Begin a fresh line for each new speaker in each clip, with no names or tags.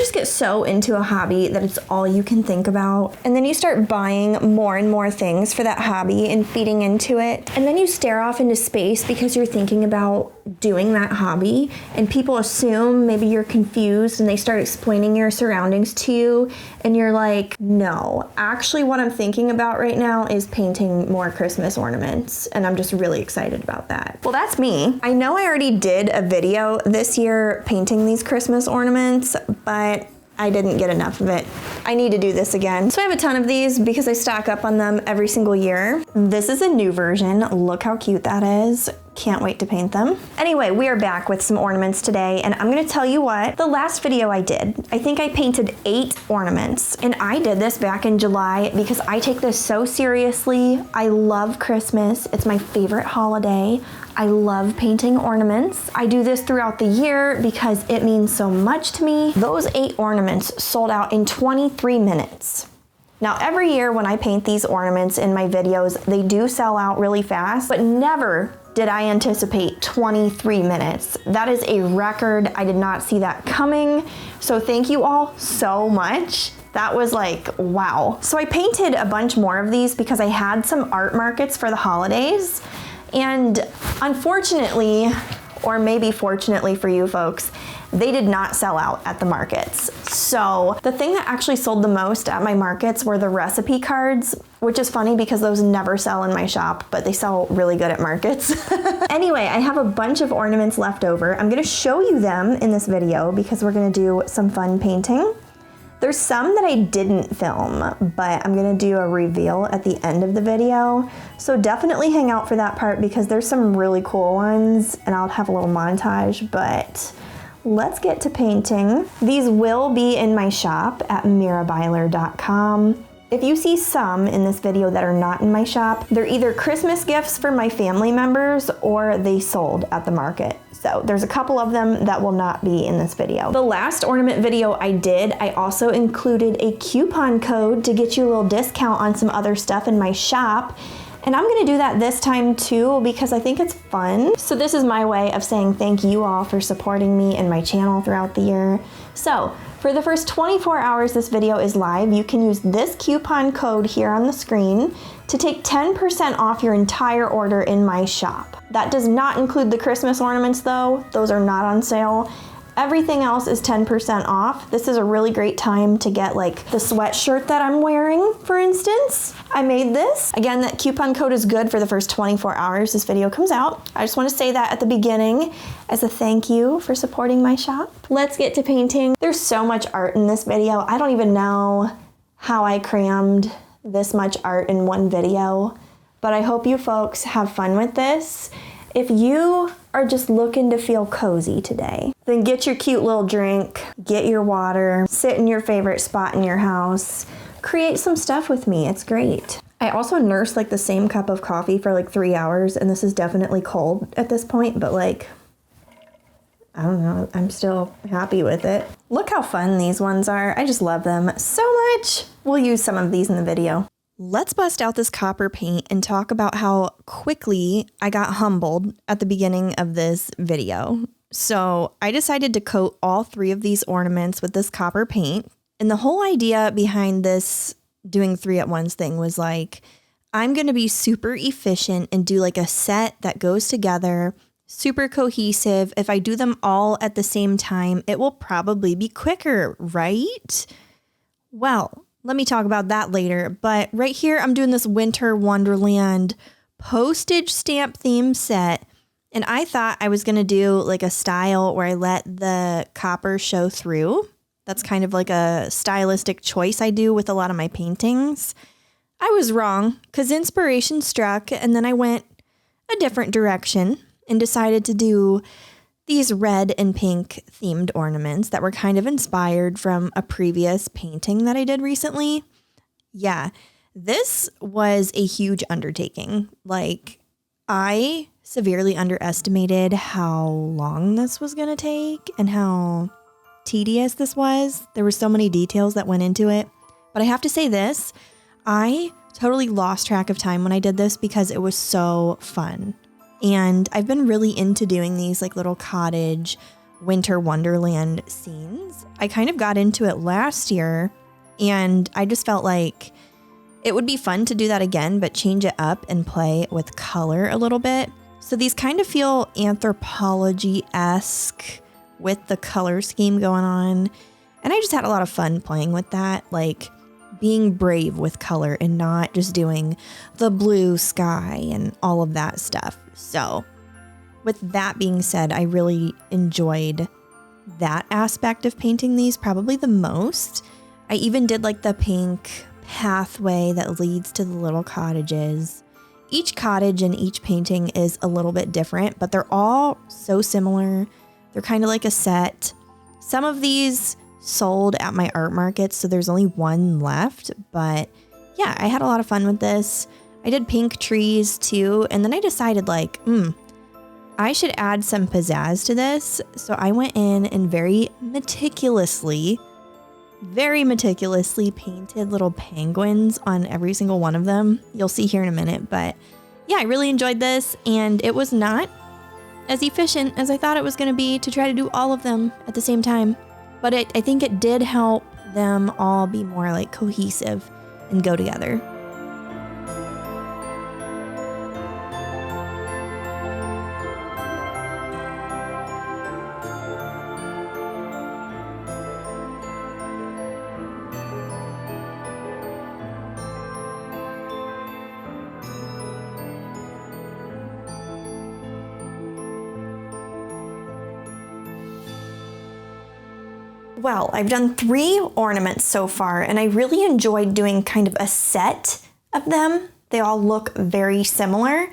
just get so into a hobby that it's all you can think about. And then you start buying more and more things for that hobby and feeding into it. And then you stare off into space because you're thinking about doing that hobby, and people assume maybe you're confused and they start explaining your surroundings to you, and you're like, no, actually what I'm thinking about right now is painting more Christmas ornaments, and I'm just really excited about that. Well, that's me. I know I already did a video this year painting these Christmas ornaments, but I didn't get enough of it. I need to do this again. So I have a ton of these because I stock up on them every single year. This is a new version. Look how cute that is. Can't wait to paint them. Anyway, we are back with some ornaments today, and I'm gonna tell you what, the last video I did, I think I painted 8 ornaments, and I did this back in July because I take this so seriously. I love Christmas. It's my favorite holiday. I love painting ornaments. I do this throughout the year because it means so much to me. Those 8 ornaments sold out in 23 minutes. Now, every year when I paint these ornaments in my videos, they do sell out really fast, but never did I anticipate 23 minutes. That is a record. I did not see that coming. So thank you all so much. That was like, wow. So I painted a bunch more of these because I had some art markets for the holidays. And unfortunately, or maybe fortunately for you folks, they did not sell out at the markets. So the thing that actually sold the most at my markets were the recipe cards, which is funny because those never sell in my shop, but they sell really good at markets. Anyway, I have a bunch of ornaments left over. I'm gonna show you them in this video because we're gonna do some fun painting. There's some that I didn't film, but I'm gonna do a reveal at the end of the video. So definitely hang out for that part because there's some really cool ones, and I'll have a little montage, but let's get to painting. These will be in my shop at mirabyler.com. If you see some in this video that are not in my shop, they're either Christmas gifts for my family members or they sold at the market. So there's a couple of them that will not be in this video. The last ornament video I did, I also included a coupon code to get you a little discount on some other stuff in my shop. And I'm gonna do that this time too because I think it's fun. So this is my way of saying thank you all for supporting me and my channel throughout the year. So for the first 24 hours this video is live, you can use this coupon code here on the screen to take 10% off your entire order in my shop. That does not include the Christmas ornaments though. Those are not on sale. Everything else is 10% off. This is a really great time to get like the sweatshirt that I'm wearing, for instance. I made this. Again, that coupon code is good for the first 24 hours this video comes out. I just want to say that at the beginning as a thank you for supporting my shop. Let's get to painting. There's so much art in this video. I don't even know how I crammed this much art in one video, but I hope you folks have fun with this. If you are just looking to feel cozy today, then get your cute little drink, get your water, sit in your favorite spot in your house, create some stuff with me. It's great. I also nursed like the same cup of coffee for like 3 hours, and this is definitely cold at this point, but like, I don't know, I'm still happy with it. Look how fun these ones are. I just love them so much. We'll use some of these in the video. Let's bust out this copper paint and talk about how quickly I got humbled at the beginning of this video. So I decided to coat all 3 of these ornaments with this copper paint. And the whole idea behind this doing 3 at once thing was like, I'm going to be super efficient and do like a set that goes together, super cohesive. If I do them all at the same time, it will probably be quicker, right? Well, let me talk about that later, but right here I'm doing this Winter Wonderland postage stamp theme set, and I thought I was going to do like a style where I let the copper show through. That's kind of like a stylistic choice I do with a lot of my paintings. I was wrong because inspiration struck, and then I went a different direction and decided to do these red and pink themed ornaments that were kind of inspired from a previous painting that I did recently. Yeah, this was a huge undertaking. Like, I severely underestimated how long this was going to take and how tedious this was. There were so many details that went into it. But I have to say this, I totally lost track of time when I did this because it was so fun. And I've been really into doing these like little cottage winter wonderland scenes. I kind of got into it last year, and I just felt like it would be fun to do that again, but change it up and play with color a little bit. So these kind of feel anthropology-esque with the color scheme going on. And I just had a lot of fun playing with that, like being brave with color and not just doing the blue sky and all of that stuff. So with that being said, I really enjoyed that aspect of painting these probably the most. I even did like the pink pathway that leads to the little cottages. Each cottage and each painting is a little bit different, but they're all so similar. They're kind of like a set. Some of these sold at my art market, so there's only one left, but yeah, I had a lot of fun with this. I did pink trees too, and then I decided like, I should add some pizzazz to this. So I went in and very meticulously painted little penguins on every single one of them. You'll see here in a minute, but yeah, I really enjoyed this, and it was not as efficient as I thought it was going to be to try to do all of them at the same time. But I think it did help them all be more like cohesive and go together. Well, I've done 3 ornaments so far, and I really enjoyed doing kind of a set of them. They all look very similar,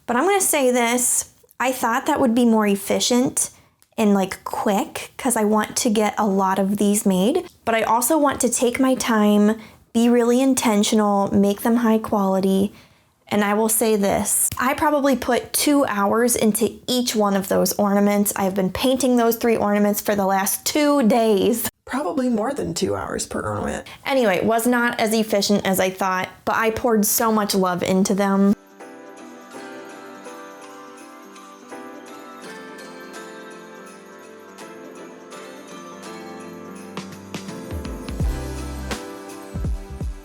but I'm going to say this. I thought that would be more efficient and like quick because I want to get a lot of these made, but I also want to take my time, be really intentional, make them high quality. And I will say this, I probably put 2 hours into each one of those ornaments. I've been painting those 3 ornaments for the last 2 days.
Probably more than 2 hours per ornament.
Anyway, it was not as efficient as I thought, but I poured so much love into them.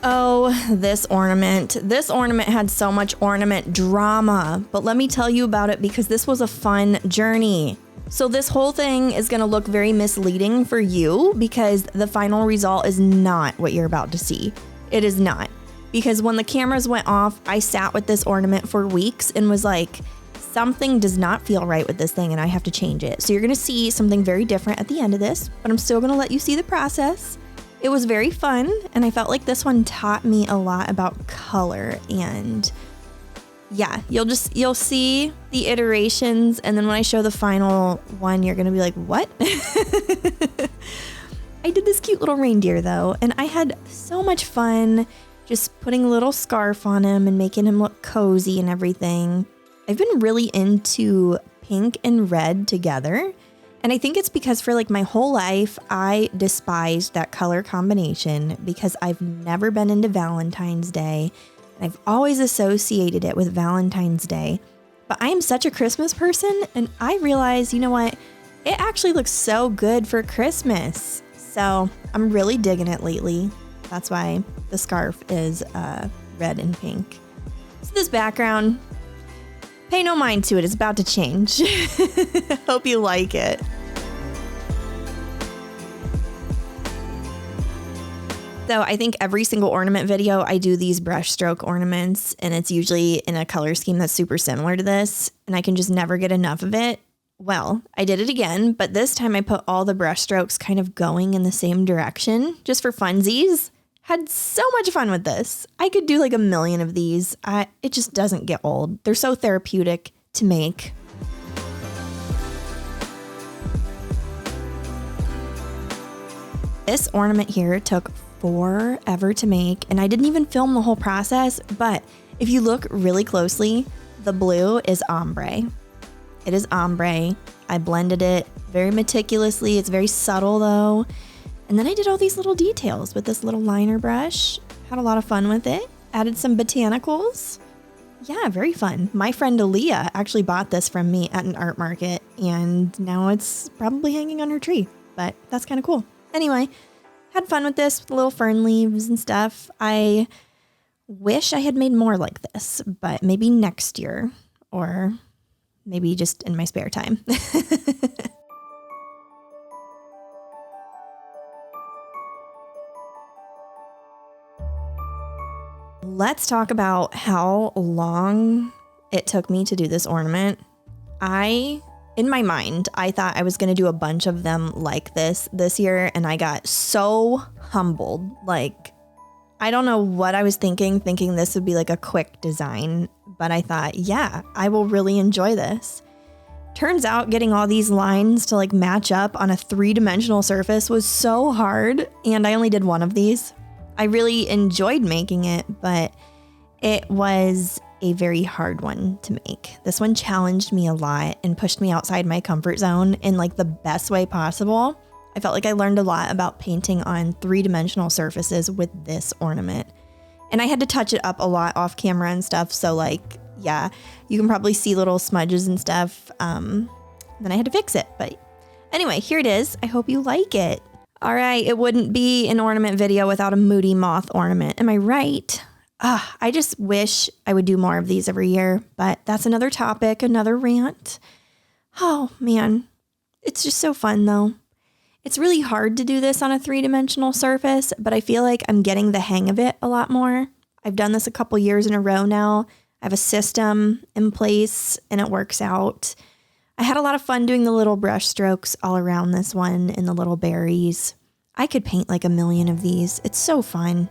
Oh, this ornament. This ornament had so much ornament drama, but let me tell you about it because this was a fun journey. So this whole thing is going to look very misleading for you because the final result is not what you're about to see. It is not. Because when the cameras went off, I sat with this ornament for weeks and was like, something does not feel right with this thing and I have to change it. So you're going to see something very different at the end of this, but I'm still going to let you see the process. It was very fun, and I felt like this one taught me a lot about color, and yeah, you'll see the iterations, and then when I show the final one, you're gonna be like, what? I did this cute little reindeer though, and I had so much fun just putting a little scarf on him and making him look cozy and everything. I've been really into pink and red together. And I think it's because for like my whole life, I despised that color combination because I've never been into Valentine's Day. And I've always associated it with Valentine's Day. But I am such a Christmas person, and I realized, you know what? It actually looks so good for Christmas. So I'm really digging it lately. That's why the scarf is red and pink. So this background, pay no mind to it. It's about to change. Hope you like it. So I think every single ornament video, I do these brush stroke ornaments, and it's usually in a color scheme that's super similar to this, and I can just never get enough of it. Well, I did it again, but this time I put all the brush strokes kind of going in the same direction, just for funsies. Had so much fun with this. I could do like a million of these. It just doesn't get old. They're so therapeutic to make. This ornament here took forever to make, and I didn't even film the whole process, but if you look really closely, the blue is ombre. It is ombre. I blended it very meticulously. It's very subtle though. And then I did all these little details with this little liner brush. Had a lot of fun with it. Added some botanicals. Yeah, very fun. My friend Aaliyah actually bought this from me at an art market.
and now it's probably hanging on her tree, but that's kind of cool. Anyway, had fun with this, with little fern leaves and stuff. I wish I had made more like this, but maybe next year or maybe just in my spare time. Let's talk about how long it took me to do this ornament. In my mind, I thought I was going to do a bunch of them like this year, and I got so humbled. Like, I don't know what I was thinking this would be like a quick design, but I thought, yeah, I will really enjoy this. Turns out getting all these lines to like match up on a 3-dimensional surface was so hard, and I only did one of these. I really enjoyed making it, but it was a very hard one to make. This one challenged me a lot and pushed me outside my comfort zone in like the best way possible. I felt like I learned a lot about painting on 3-dimensional surfaces with this ornament. And I had to touch it up a lot off camera and stuff. So like, yeah, you can probably see little smudges and stuff. Then I had to fix it. But anyway, here it is. I hope you like it. All right, it wouldn't be an ornament video without a moody moth ornament. Am I right? I just wish I would do more of these every year, but that's another topic, another rant. Oh man, it's just so fun though. It's really hard to do this on a 3-dimensional surface, but I feel like I'm getting the hang of it a lot more. I've done this a couple years in a row now. I have a system in place and it works out. I had a lot of fun doing the little brush strokes all around this one and the little berries. I could paint like a million of these. It's so fun.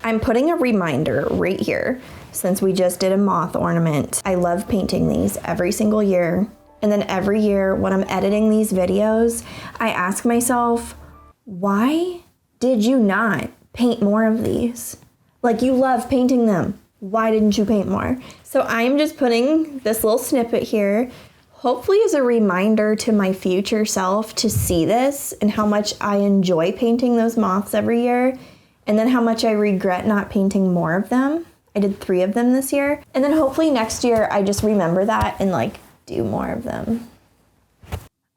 I'm putting a reminder right here since we just did a moth ornament. I love painting these every single year. And then every year when I'm editing these videos, I ask myself, why did you not paint more of these? Like, you love painting them. Why didn't you paint more? So I'm just putting this little snippet here, hopefully as a reminder to my future self to see this and how much I enjoy painting those moths every year. And then how much I regret not painting more of them. I did 3 of them this year. And then hopefully next year I just remember that and like do more of them.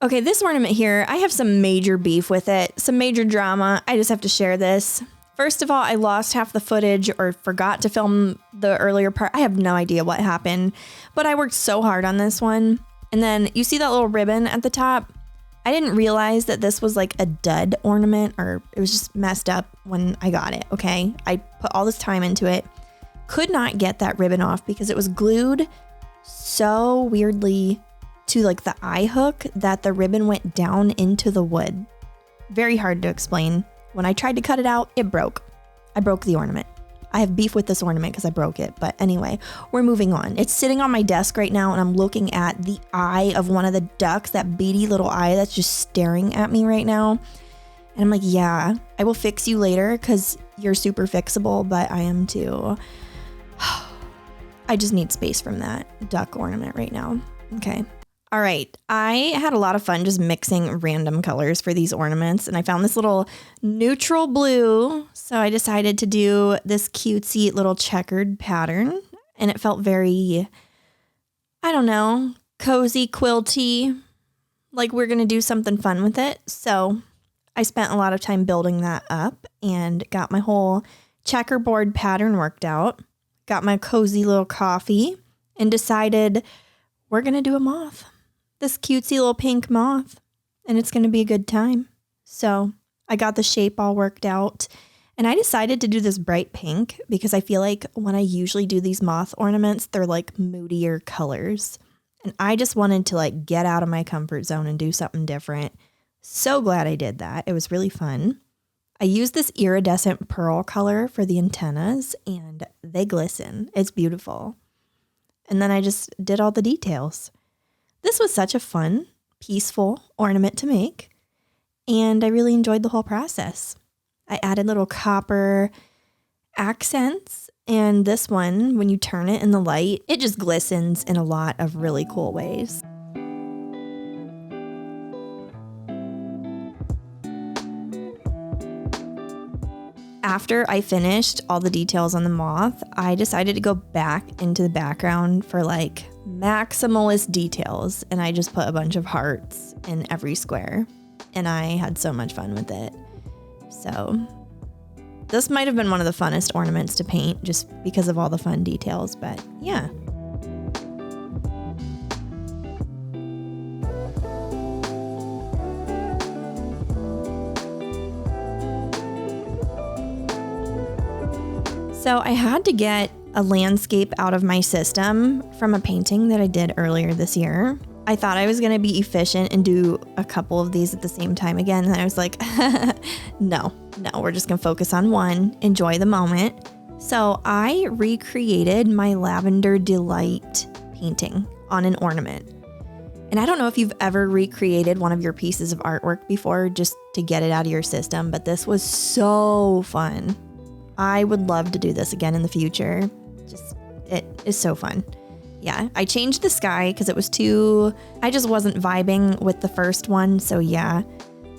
Okay, this ornament here, I have some major beef with it, some major drama. I just have to share this. First of all, I lost half the footage or forgot to film the earlier part. I have no idea what happened, but I worked so hard on this one. And then you see that little ribbon at the top? I didn't realize that this was like a dud ornament, or it was just messed up when I got it, okay? I put all this time into it. Could not get that ribbon off because it was glued so weirdly to like the eye hook that the ribbon went down into the wood. Very hard to explain. When I tried to cut it out, it broke. I broke the ornament. I have beef with this ornament because I broke it. But anyway, we're moving on. It's sitting on my desk right now and I'm looking at the eye of one of the ducks, that beady little eye that's just staring at me right now. And I'm like, yeah, I will fix you later because you're super fixable, but I am too. I just need space from that duck ornament right now. Okay. All right, I had a lot of fun just mixing random colors for these ornaments, and I found this little neutral blue, so I decided to do this cutesy little checkered pattern, and it felt very, I don't know, cozy, quilty, like we're going to do something fun with it. So I spent a lot of time building that up and got my whole checkerboard pattern worked out, got my cozy little coffee, and decided we're going to do a moth. This cutesy little pink moth, and it's going to be a good time. So I got the shape all worked out, and I decided to do this bright pink because I feel like when I usually do these moth ornaments, they're like moodier colors. And I just wanted to like get out of my comfort zone and do something different. So glad I did that. It was really fun. I used this iridescent pearl color for the antennas, and they glisten. It's beautiful. And then I just did all the details. This was such a fun, peaceful ornament to make, and I really enjoyed the whole process. I added little copper accents, and this one, when you turn it in the light, it just glistens in a lot of really cool ways. after I finished all the details on the moth, I decided to go back into the background for like maximalist details. And I just put a bunch of hearts in every square. And I had so much fun with it. So this might have been one of the funnest ornaments to paint just because of all the fun details. But yeah. So I had to get a landscape out of my system from a painting that I did earlier this year. I thought I was going to be efficient and do a couple of these at the same time again. And I was like, no, we're just going to focus on one, enjoy the moment. So I recreated my Lavender Delight painting on an ornament. And I don't know if you've ever recreated one of your pieces of artwork before just to get it out of your system, but this was so fun. I would love to do this again in the future. It is so fun. Yeah, I changed the sky because it was I just wasn't vibing with the first one, so yeah.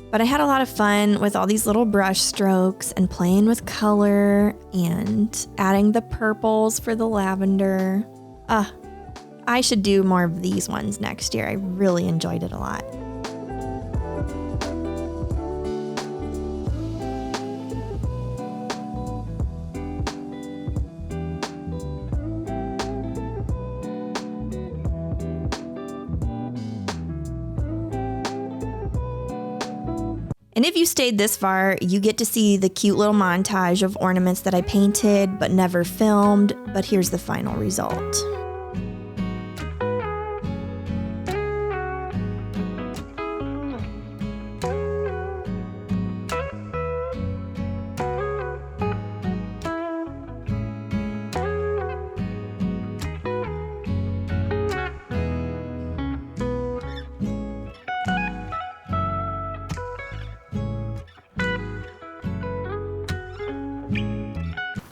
But I had a lot of fun with all these little brush strokes and playing with color and adding the purples for the lavender. I should do more of these ones next year. I really enjoyed it a lot. And if you stayed this far, you get to see the cute little montage of ornaments that I painted but never filmed, but here's the final result.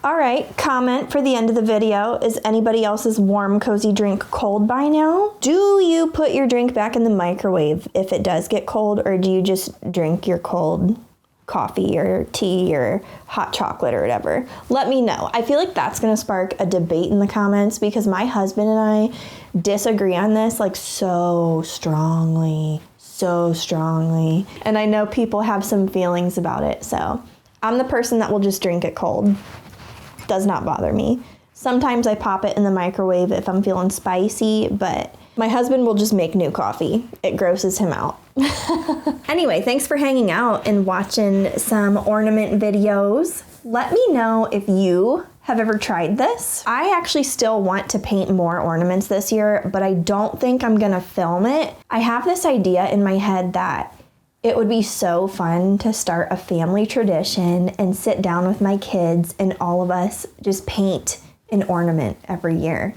All right, comment for the end of the video. Is anybody else's warm, cozy drink cold by now? Do you put your drink back in the microwave if it does get cold, or do you just drink your cold coffee or tea or hot chocolate or whatever? Let me know. I feel like that's gonna spark a debate in the comments because my husband and I disagree on this like so strongly. And I know people have some feelings about it, so I'm the person that will just drink it cold. Does not bother me. Sometimes I pop it in the microwave if I'm feeling spicy, but my husband will just make new coffee. It grosses him out. Anyway, thanks for hanging out and watching some ornament videos. Let me know if you have ever tried this. I actually still want to paint more ornaments this year, but I don't think I'm gonna film it. I have this idea in my head that it would be so fun to start a family tradition and sit down with my kids and all of us just paint an ornament every year.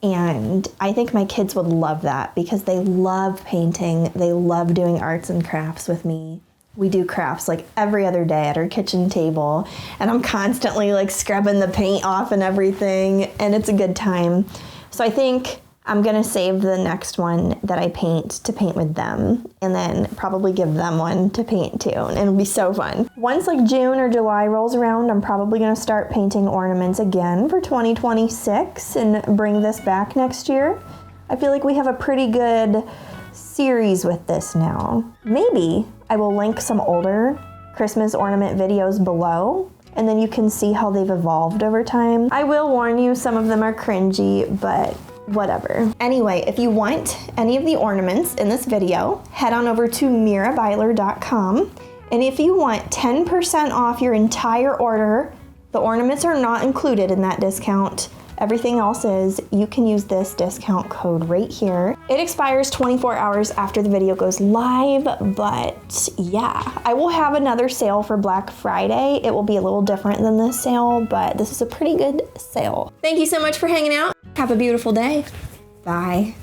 And I think my kids would love that because they love painting. They love doing arts and crafts with me. We do crafts like every other day at our kitchen table, and I'm constantly like scrubbing the paint off and everything, and it's a good time. So I think I'm gonna save the next one that I paint to paint with them, and then probably give them one to paint too, and it'll be so fun. Once like June or July rolls around, I'm probably gonna start painting ornaments again for 2026 and bring this back next year. I feel like we have a pretty good series with this now. Maybe I will link some older Christmas ornament videos below, and then you can see how they've evolved over time. I will warn you, some of them are cringy, but whatever. Anyway, if you want any of the ornaments in this video, head on over to mirabyler.com. And if you want 10% off your entire order, the ornaments are not included in that discount. Everything else is. You can use this discount code right here. It expires 24 hours after the video goes live, but yeah, I will have another sale for Black Friday. It will be a little different than this sale, but this is a pretty good sale. Thank you so much for hanging out. Have a beautiful day. Bye.